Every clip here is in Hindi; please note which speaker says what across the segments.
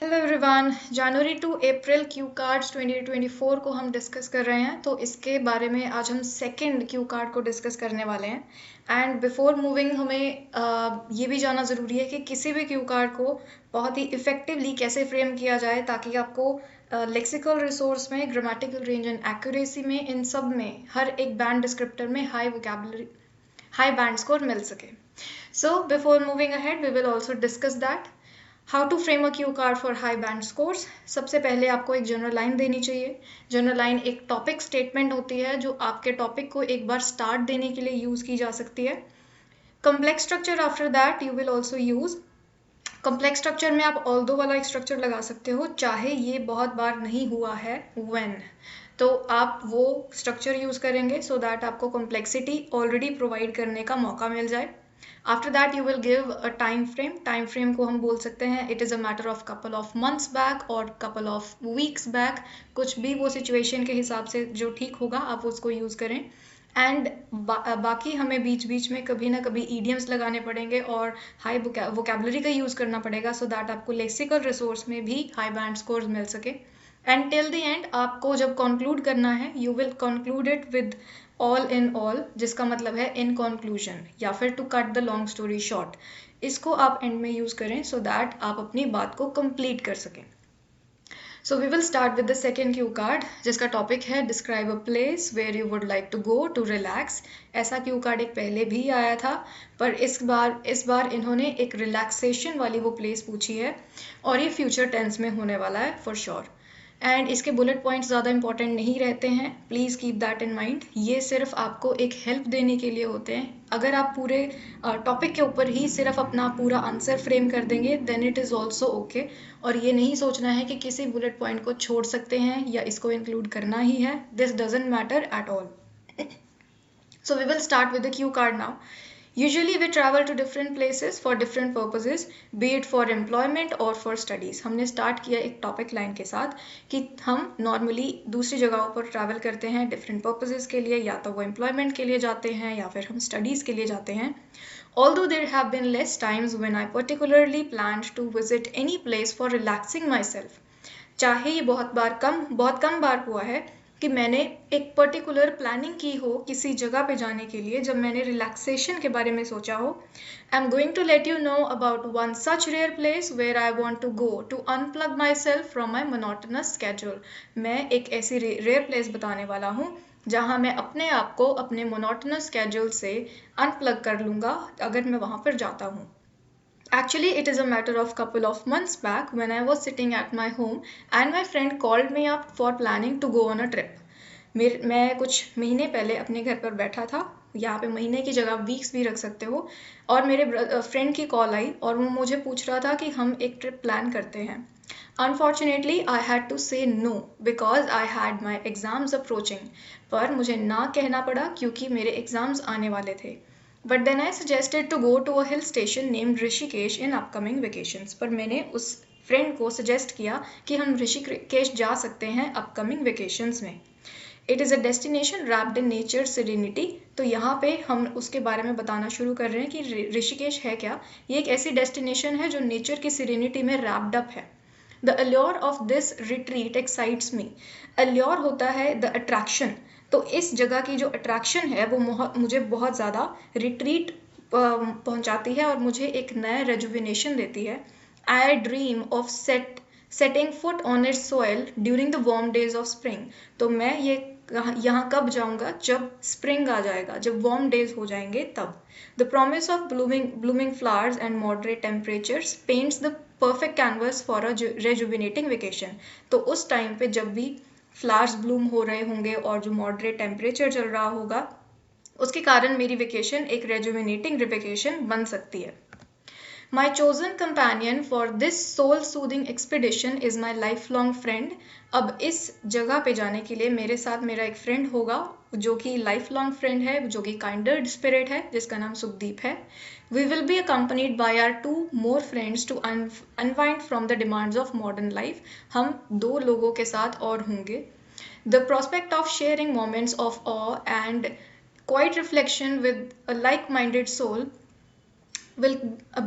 Speaker 1: Hello everyone, January to April cue cards 2024 को हम डिस्कस कर रहे हैं। तो इसके बारे में आज हम सेकंड क्यू कार्ड को डिस्कस करने वाले हैं। एंड बिफोर मूविंग हमें ये भी जानना ज़रूरी है कि किसी भी क्यू कार्ड को बहुत ही इफ़ेक्टिवली कैसे फ्रेम किया जाए ताकि आपको लेक्सिकल रिसोर्स में, ग्रामेटिकल रेंज एंड एक्यूरेसी में, इन सब में हर एक बैंड डिस्क्रिप्टर में हाई बैंड स्कोर मिल सके। So before moving ahead we will also discuss that how to frame a cue card for high band scores. सबसे पहले आपको एक जनरल लाइन देनी चाहिए। जनरल लाइन एक टॉपिक स्टेटमेंट होती है जो आपके टॉपिक को एक बार स्टार्ट देने के लिए यूज़ की जा सकती है। Complex structure after that you will also use. Complex structure में आप ऑल्दो वाला एक स्ट्रक्चर लगा सकते हो, चाहे ये बहुत बार नहीं हुआ है व्हेन, तो आप वो स्ट्रक्चर यूज़ करेंगे सो दैट आपको कॉम्प्लेक्सिटी ऑलरेडी प्रोवाइड करने का मौका मिल जाए। After that you will give a time frame. Time frame को हम बोल सकते हैं it is a matter of couple of months back और कपल ऑफ वीक्स बैक, कुछ भी वो सिचुएशन के हिसाब से जो ठीक होगा आप उसको यूज़ करें। एंड बाकी हमें बीच बीच में कभी ना कभी ईडियम्स लगाने पड़ेंगे और हाई वोकेबलरी का यूज़ करना पड़ेगा सो दैट आपको लेक्सिकल रिसोर्स में भी हाई बैंड स्कोर्स मिल सके। एंड टिल द एंड आपको जब कंक्लूड करना है you will conclude it with all in all, जिसका मतलब है इन कंक्लूजन, या फिर to cut the long story short. इसको आप एंड में यूज़ करें सो दैट आप अपनी बात को कंप्लीट कर सकें। So we will start with the second cue card जिसका टॉपिक है describe a place where you would like to go to relax. ऐसा क्यू कार्ड एक पहले भी आया था, पर इस बार इन्होंने एक रिलैक्सेशन वाली वो प्लेस पूछी है और ये फ्यूचर टेंस में होने वाला है फॉर श्योर। एंड इसके बुलेट पॉइंट्स ज़्यादा इंपॉर्टेंट नहीं रहते हैं, please keep that in mind. ये सिर्फ आपको एक हेल्प देने के लिए होते हैं। अगर आप पूरे टॉपिक के ऊपर ही सिर्फ अपना पूरा आंसर फ्रेम कर देंगे then it is also okay, और ये नहीं सोचना है कि किसी बुलेट पॉइंट को छोड़ सकते हैं या इसको इंक्लूड करना ही है। This doesn't matter at all. So we will start with the cue card now. Usually we travel to different places for different purposes, be it for employment or for studies. हमने स्टार्ट किया एक टॉपिक लाइन के साथ कि हम नॉर्मली दूसरी जगहों पर ट्रैवल करते हैं डिफरेंट पर्पसेस के लिए, या तो वो एम्प्लॉयमेंट के लिए जाते हैं या फिर हम स्टडीज़ के लिए जाते हैं. Although there have been less times when I particularly planned to visit any place for relaxing myself. चाहे ये बहुत कम बार हुआ है कि मैंने एक पर्टिकुलर प्लानिंग की हो किसी जगह पे जाने के लिए जब मैंने रिलैक्सेशन के बारे में सोचा हो. I am going to let you know about one such rare place where I want to go to unplug my self from my monotonous schedule. मैं एक ऐसी रेयर प्लेस बताने वाला हूँ जहाँ मैं अपने आप को अपने मोनोटोनस स्केड्यूल से अनप्लग कर लूँगा अगर मैं वहाँ पर जाता हूँ. Actually, it is a matter of couple of months back when I was sitting at my home and my friend called me up for planning to go on a trip. मैं कुछ महीने पहले अपने घर पर बैठा था, यहाँ पे महीने की जगह वीक्स भी रख सकते हो, और मेरे फ्रेंड की कॉल आई और वो मुझे पूछ रहा था कि हम एक ट्रिप प्लान करते हैं. Unfortunately, I had to say no because I had my exams approaching. पर मुझे ना कहना पड़ा क्योंकि मेरे एग्ज़ाम्स आने वाले थे. But then I suggested to go to a hill station named Rishikesh in upcoming vacations. पर मैंने उस फ्रेंड को सजेस्ट किया कि हम ऋषिकेश जा सकते हैं अपकमिंग वेकेशंस में. It is a destination wrapped in nature serenity. तो यहाँ पे हम उसके बारे में बताना शुरू कर रहे हैं कि ऋषिकेश है क्या. ये एक ऐसी डेस्टिनेशन है जो नेचर की सेरेनिटी में रैप्ड अप है. The allure of this retreat excites me. Allure होता है द अट्रैक्शन. तो इस जगह की जो अट्रैक्शन है वो मुझे बहुत ज़्यादा रिट्रीट पहुंचाती है और मुझे एक नया रेजुविनेशन देती है. आई dream of setting foot on it's soil during the warm days of spring. तो मैं ये यहाँ कब जाऊँगा जब स्प्रिंग आ जाएगा, जब वार्म डेज हो जाएंगे तब. The promise of blooming flowers and moderate temperatures paints the perfect canvas for a rejuvenating vacation. तो उस टाइम पे जब भी फ्लावर्स ब्लूम हो रहे होंगे और जो मॉडरेट टेम्परेचर चल रहा होगा उसके कारण मेरी वेकेशन एक रेजुविनेटिंग वेकेशन बन सकती है. My chosen companion for this soul-soothing expedition is my lifelong friend. अब इस जगह पे जाने के लिए मेरे साथ मेरा एक फ्रेंड होगा जो कि लाइफ लॉन्ग फ्रेंड है, जो कि काइंडर स्पिरिट है, जिसका नाम सुखदीप है. We will be accompanied by our 2 more friends to unwind from the demands of modern life. हम 2 लोगों के साथ और होंगे. The prospect of sharing moments of awe and quiet reflection with a like-minded soul will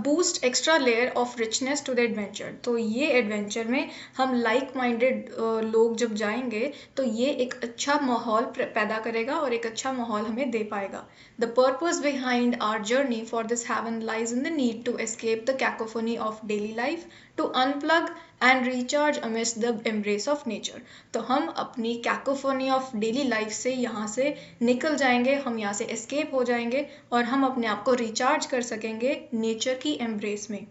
Speaker 1: boost extra layer of richness to the adventure. तो ये एडवेंचर में हम लाइक माइंडेड लोग जब जाएंगे तो ये एक अच्छा माहौल पैदा करेगा और एक अच्छा माहौल हमें दे पाएगा। The purpose behind our journey for this haven lies in the need to escape the cacophony of daily life, to unplug and recharge amidst the embrace of nature. तो हम अपनी कैकोफोनी ऑफ डेली लाइफ से यहाँ से निकल जाएंगे, हम यहाँ से एस्केप हो जाएंगे और हम अपने आप को रिचार्ज कर सकेंगे नेचर की एम्ब्रेस में।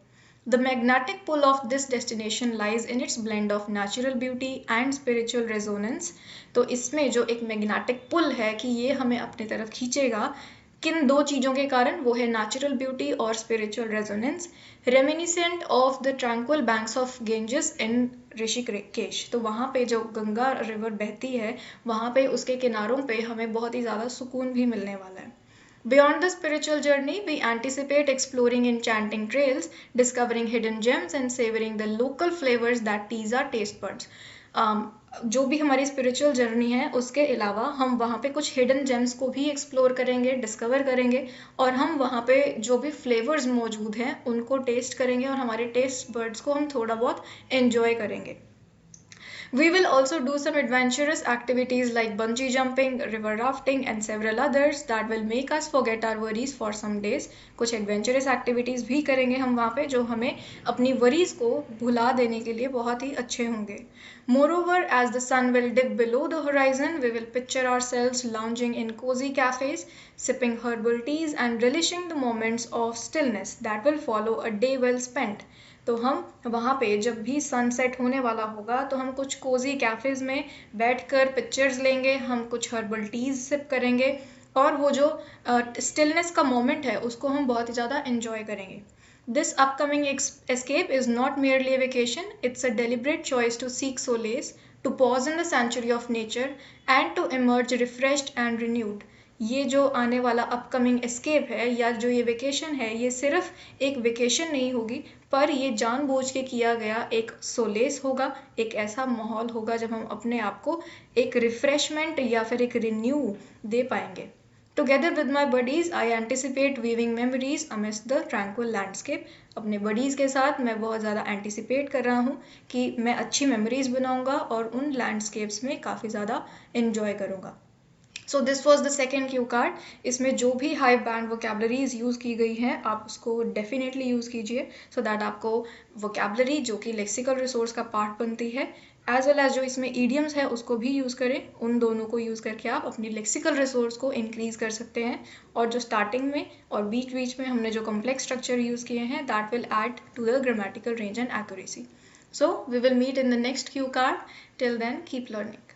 Speaker 1: The magnetic pull of this destination lies in its blend of natural beauty and spiritual resonance। तो इसमें जो एक मैग्नेटिक पुल है कि ये हमें अपनी तरफ खींचेगा, किन दो चीज़ों के कारण, वो है नेचुरल ब्यूटी और spiritual resonance. Reminiscent of the tranquil banks of Ganges in Rishikesh. तो वहाँ पे जो गंगा रिवर बहती है, वहाँ पे उसके किनारों पे हमें बहुत ही ज़्यादा सुकून भी मिलने वाला है। Beyond the spiritual journey, we anticipate exploring enchanting trails, discovering hidden gems and savoring the local flavors that tease our taste buds। जो भी हमारी स्पिरिचुअल जर्नी है उसके अलावा हम वहाँ पे कुछ हिडन जेम्स को भी एक्सप्लोर करेंगे, डिस्कवर करेंगे और हम वहाँ पे जो भी फ्लेवर्स मौजूद हैं उनको टेस्ट करेंगे और हमारे टेस्ट बर्ड्स को हम थोड़ा बहुत एंजॉय करेंगे। We will also do some adventurous activities like bungee jumping, river rafting and several others that will make us forget our worries for some days। कुछ adventurous activities भी करेंगे हम वहाँ पे जो हमें अपनी worries को भुला देने के लिए बहुत ही अच्छे होंगे। Moreover, as the sun will dip below the horizon, we will picture ourselves lounging in cozy cafes, sipping herbal teas and relishing the moments of stillness that will follow a day well spent। तो हम वहाँ पे जब भी सनसेट होने वाला होगा तो हम कुछ कोजी कैफ़ेज़ में बैठकर पिक्चर्स लेंगे, हम कुछ हर्बल टीज़ सिप करेंगे और वो जो स्टिलनेस का मोमेंट है उसको हम बहुत ही ज़्यादा एंजॉय करेंगे। This upcoming escape is not merely a vacation, it's a deliberate choice to seek solace, to pause in the sanctuary of nature and to emerge refreshed and renewed। ये जो आने वाला अपकमिंग एस्केप है या जो ये वेकेशन है, ये सिर्फ एक वेकेशन नहीं होगी पर ये जानबूझ के किया गया एक सोलेस होगा, एक ऐसा माहौल होगा जब हम अपने आप को एक रिफ्रेशमेंट या फिर एक रिन्यू दे पाएंगे। Together with my buddies, I anticipate weaving memories amidst the tranquil landscape। अपने buddies के साथ मैं बहुत ज़्यादा anticipate कर रहा हूँ कि मैं अच्छी memories बनाऊँगा और उन landscapes में काफ़ी ज़्यादा enjoy करूँगा। So this was the second cue card. इसमें जो भी हाई बैंड वोकेबलरीज यूज़ की गई हैं आप उसको डेफिनेटली यूज़ कीजिए सो दैट आपको वोकेबलरी जो कि लेक्सिकल रिसोर्स का पार्ट बनती है एज वेल एज जो इसमें ईडियम्स है उसको भी यूज़ करें। उन दोनों को यूज़ करके आप अपनी लेक्सिकल रिसोर्स को इंक्रीज़ कर सकते हैं और जो स्टार्टिंग में और बीच बीच में हमने जो कॉम्प्लेक्स स्ट्रक्चर यूज़ किए हैं that will add to the grammatical range and accuracy. So we will meet in the next cue card. Till then keep learning.